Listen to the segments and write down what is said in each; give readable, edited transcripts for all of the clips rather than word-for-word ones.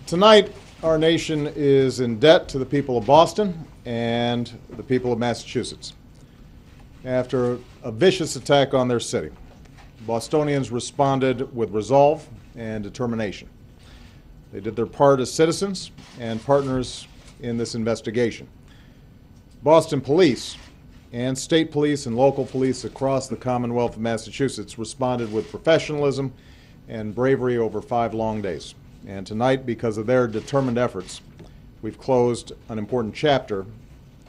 Tonight, our nation is in debt to the people of Boston and the people of Massachusetts. After a vicious attack on their city, Bostonians responded with resolve and determination. They did their part as citizens and partners in this investigation. Boston police and state police and local police across the Commonwealth of Massachusetts responded with professionalism and bravery over 5 long days. And tonight, because of their determined efforts, we've closed an important chapter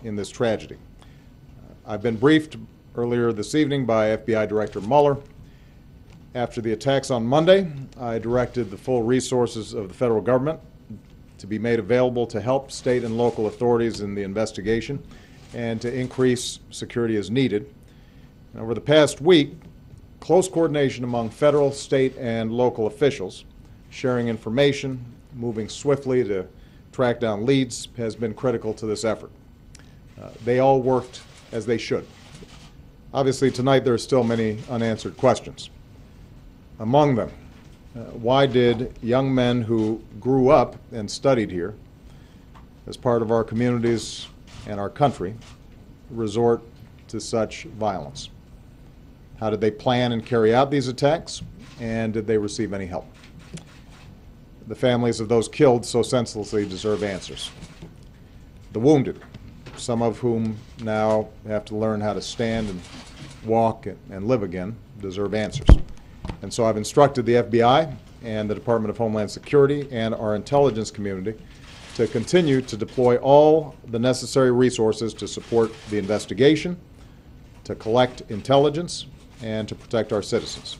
in this tragedy. I've been briefed earlier this evening by FBI Director Mueller. After the attacks on Monday, I directed the full resources of the federal government to be made available to help state and local authorities in the investigation and to increase security as needed. And over the past week, close coordination among federal, state, and local officials, sharing information, moving swiftly to track down leads, has been critical to this effort. They all worked as they should. Obviously, tonight there are still many unanswered questions. Among them, why did young men who grew up and studied here as part of our communities and our country resort to such violence? How did they plan and carry out these attacks, and did they receive any help? The families of those killed so senselessly deserve answers. The wounded, some of whom now have to learn how to stand and walk and live again, deserve answers. And so I've instructed the FBI and the Department of Homeland Security and our intelligence community to continue to deploy all the necessary resources to support the investigation, to collect intelligence, and to protect our citizens.